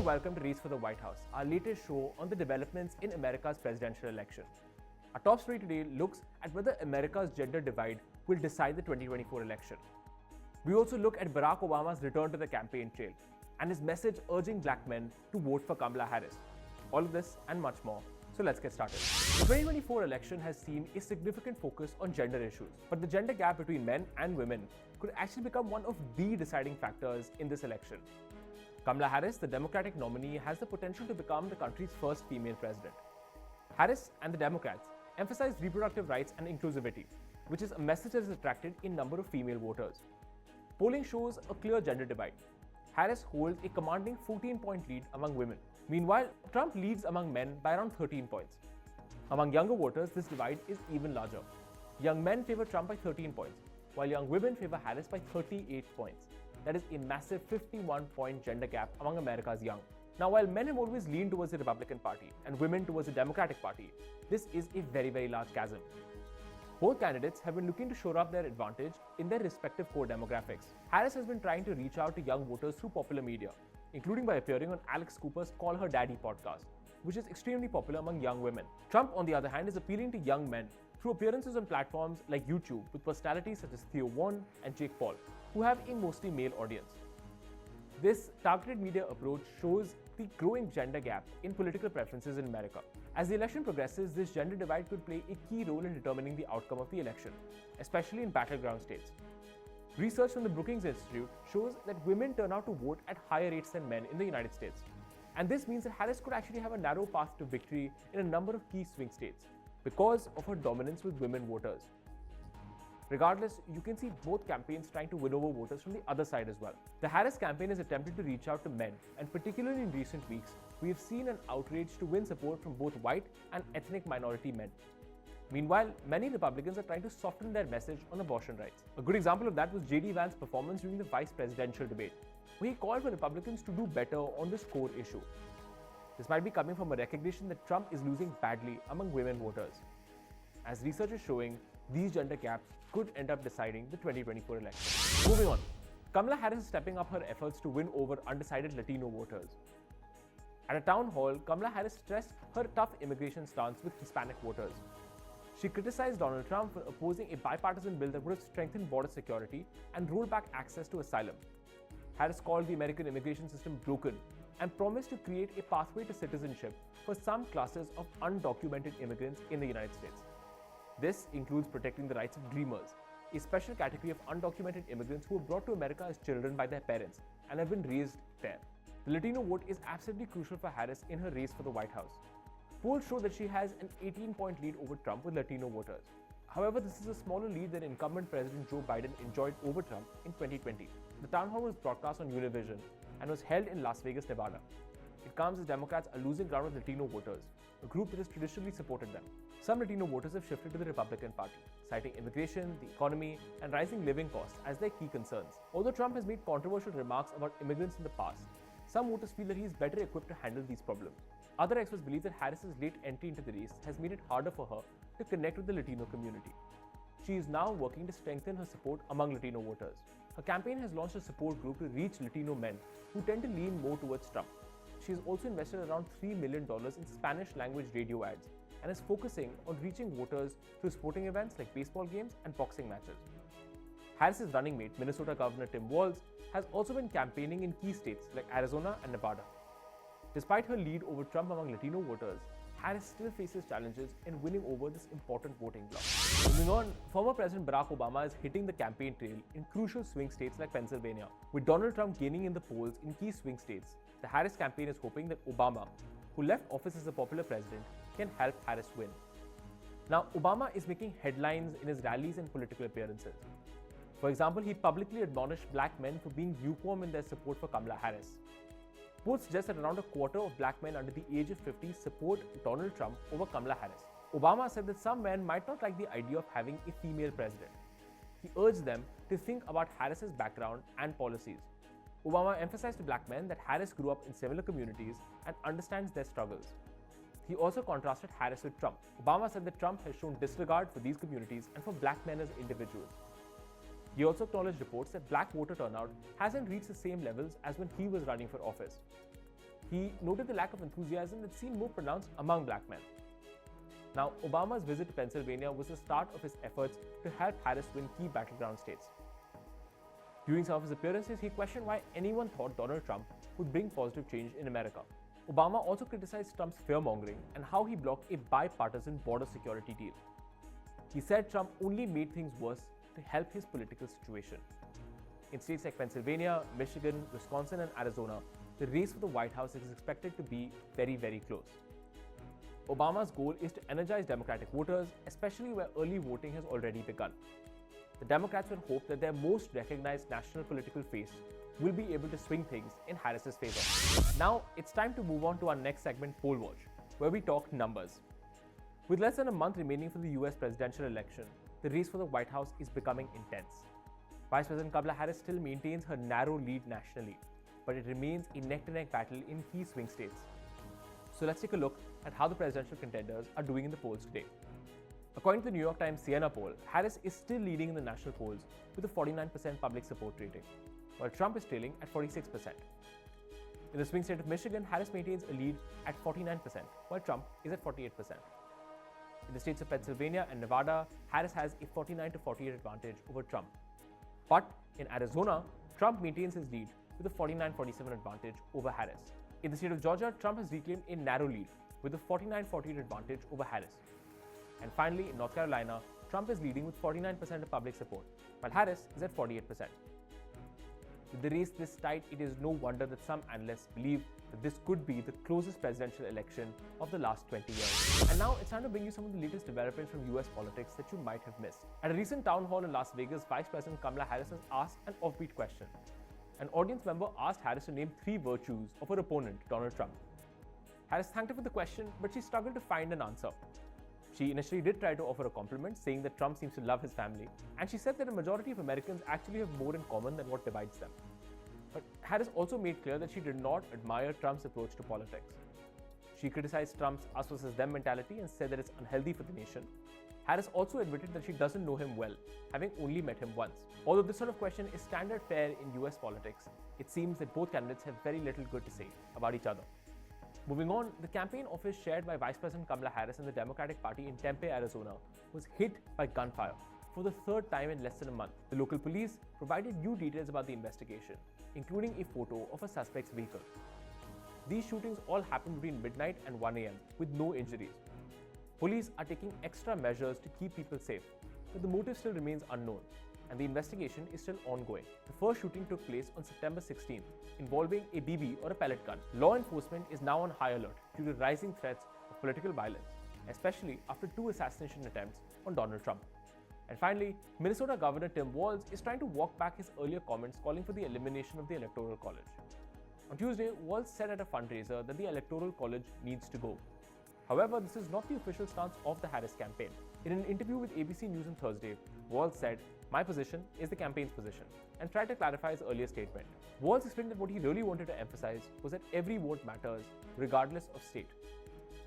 welcome to Race for the White House, our latest show on the developments in America's presidential election. Our top story today looks at whether America's gender divide will decide the 2024 election. We also look at Barack Obama's return to the campaign trail and his message urging black men to vote for Kamala Harris. All of this and much more. So let's get started. The 2024 election has seen a significant focus on gender issues, but the gender gap between men and women could actually become one of the deciding factors in this election. Kamala Harris, the Democratic nominee, has the potential to become the country's first female president. Harris and the Democrats emphasize reproductive rights and inclusivity, which is a message that has attracted a number of female voters. Polling shows a clear gender divide. Harris holds a commanding 14-point lead among women. Meanwhile, Trump leads among men by around 13 points. Among younger voters, this divide is even larger. Young men favor Trump by 13 points, while young women favor Harris by 38 points. That is a massive 51-point gender gap among America's young. Now, while men have always leaned towards the Republican Party and women towards the Democratic Party, this is a very large chasm. Both candidates have been looking to shore up their advantage in their respective core demographics. Harris has been trying to reach out to young voters through popular media, including by appearing on Alex Cooper's Call Her Daddy podcast, which is extremely popular among young women. Trump, on the other hand, is appealing to young men through appearances on platforms like YouTube with personalities such as Theo and Jake Paul, who have a mostly male audience. This targeted media approach shows the growing gender gap in political preferences in America. As the election progresses, this gender divide could play a key role in determining the outcome of the election, especially in battleground states. Research from the Brookings Institute shows that women turn out to vote at higher rates than men in the United States. And this means that Harris could actually have a narrow path to victory in a number of key swing states because of her dominance with women voters. Regardless, you can see both campaigns trying to win over voters from the other side as well. The Harris campaign has attempted to reach out to men, and particularly in recent weeks, we have seen an outrage to win support from both white and ethnic minority men. Meanwhile, many Republicans are trying to soften their message on abortion rights. A good example of that was J.D. Vance's performance during the vice presidential debate, where he called for Republicans to do better on this core issue. This might be coming from a recognition that Trump is losing badly among women voters. As research is showing, these gender gaps could end up deciding the 2024 election. Moving on, Kamala Harris is stepping up her efforts to win over undecided Latino voters. At a town hall, Kamala Harris stressed her tough immigration stance with Hispanic voters. She criticized Donald Trump for opposing a bipartisan bill that would have strengthened border security and rolled back access to asylum. Harris called the American immigration system broken and promised to create a pathway to citizenship for some classes of undocumented immigrants in the United States. This includes protecting the rights of dreamers, a special category of undocumented immigrants who were brought to America as children by their parents and have been raised there. The Latino vote is absolutely crucial for Harris in her race for the White House. Polls show that she has an 18-point lead over Trump with Latino voters. However, this is a smaller lead than incumbent President Joe Biden enjoyed over Trump in 2020. The town hall was broadcast on Univision and was held in Las Vegas, Nevada. It comes as Democrats are losing ground with Latino voters, a group that has traditionally supported them. Some Latino voters have shifted to the Republican Party, citing immigration, the economy, and rising living costs as their key concerns. Although Trump has made controversial remarks about immigrants in the past, some voters feel that he is better equipped to handle these problems. Other experts believe that Harris's late entry into the race has made it harder for her to connect with the Latino community. She is now working to strengthen her support among Latino voters. Her campaign has launched a support group to reach Latino men who tend to lean more towards Trump. She has also invested around $3 million in Spanish-language radio ads and is focusing on reaching voters through sporting events like baseball games and boxing matches. Harris's running mate, Minnesota Governor Tim Walz, has also been campaigning in key states like Arizona and Nevada. Despite her lead over Trump among Latino voters, Harris still faces challenges in winning over this important voting bloc. Moving on, former President Barack Obama is hitting the campaign trail in crucial swing states like Pennsylvania. With Donald Trump gaining in the polls in key swing states, the Harris campaign is hoping that Obama, who left office as a popular president, can help Harris win. Now, Obama is making headlines in his rallies and political appearances. For example, he publicly admonished black men for being lukewarm in their support for Kamala Harris. Polls suggest that around a quarter of black men under the age of 50 support Donald Trump over Kamala Harris. Obama said that some men might not like the idea of having a female president. He urged them to think about Harris's background and policies. Obama emphasized to black men that Harris grew up in similar communities and understands their struggles. He also contrasted Harris with Trump. Obama said that Trump has shown disregard for these communities and for black men as individuals. He also acknowledged reports that black voter turnout hasn't reached the same levels as when he was running for office. He noted the lack of enthusiasm that seemed more pronounced among black men. Now, Obama's visit to Pennsylvania was the start of his efforts to help Harris win key battleground states. During some of his appearances, he questioned why anyone thought Donald Trump would bring positive change in America. Obama also criticized Trump's fear-mongering and how he blocked a bipartisan border security deal. He said Trump only made things worse to help his political situation. In states like Pennsylvania, Michigan, Wisconsin, and Arizona, the race for the White House is expected to be very, very close. Obama's goal is to energize Democratic voters, especially where early voting has already begun. The Democrats will hope that their most recognized national political face will be able to swing things in Harris's favor. Now, it's time to move on to our next segment, Poll Watch, where we talk numbers. With less than a month remaining for the US presidential election, the race for the White House is becoming intense. Vice President Kamala Harris still maintains her narrow lead nationally, but it remains a neck-to-neck battle in key swing states. So let's take a look at how the presidential contenders are doing in the polls today. According to the New York Times Siena poll, Harris is still leading in the national polls with a 49% public support rating, while Trump is trailing at 46%. In the swing state of Michigan, Harris maintains a lead at 49%, while Trump is at 48%. In the states of Pennsylvania and Nevada, Harris has a 49 to 48 advantage over Trump. But in Arizona, Trump maintains his lead with a 49-47 advantage over Harris. In the state of Georgia, Trump has reclaimed a narrow lead with a 49-48 advantage over Harris. And finally, in North Carolina, Trump is leading with 49% of public support, while Harris is at 48%. With the race this tight, it is no wonder that some analysts believe that this could be the closest presidential election of the last 20 years. And now it's time to bring you some of the latest developments from US politics that you might have missed. At a recent town hall in Las Vegas, Vice President Kamala Harris has asked an offbeat question. An audience member asked Harris to name 3 virtues of her opponent, Donald Trump. Harris thanked her for the question, but she struggled to find an answer. She initially did try to offer a compliment, saying that Trump seems to love his family, and she said that a majority of Americans actually have more in common than what divides them. But Harris also made clear that she did not admire Trump's approach to politics. She criticized Trump's us versus them mentality and said that it's unhealthy for the nation. Harris also admitted that she doesn't know him well, having only met him once. Although this sort of question is standard fare in US politics, it seems that both candidates have very little good to say about each other. Moving on, the campaign office shared by Vice President Kamala Harris and the Democratic Party in Tempe, Arizona, was hit by gunfire for the 3rd time in less than a month. The local police provided new details about the investigation, including a photo of a suspect's vehicle. These shootings all happened between midnight and 1 a.m. with no injuries. Police are taking extra measures to keep people safe, but the motive still remains unknown, and the investigation is still ongoing. The first shooting took place on September 16th, involving a BB or a pellet gun. Law enforcement is now on high alert due to rising threats of political violence, especially after 2 assassination attempts on Donald Trump. And finally, Minnesota Governor Tim Walz is trying to walk back his earlier comments calling for the elimination of the Electoral College. On Tuesday, Walz said at a fundraiser that the Electoral College needs to go. However, this is not the official stance of the Harris campaign. In an interview with ABC News on Thursday, Walz said, "My position is the campaign's position," and tried to clarify his earlier statement. Walz explained that what he really wanted to emphasize was that every vote matters, regardless of state.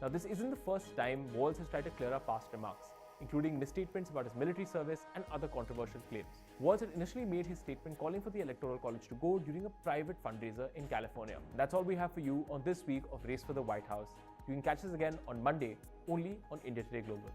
Now, this isn't the first time Walz has tried to clear up past remarks, including misstatements about his military service and other controversial claims. Walz had initially made his statement calling for the Electoral College to go during a private fundraiser in California. That's all we have for you on this week of Race for the White House. You can catch us again on Monday, only on India Today Global.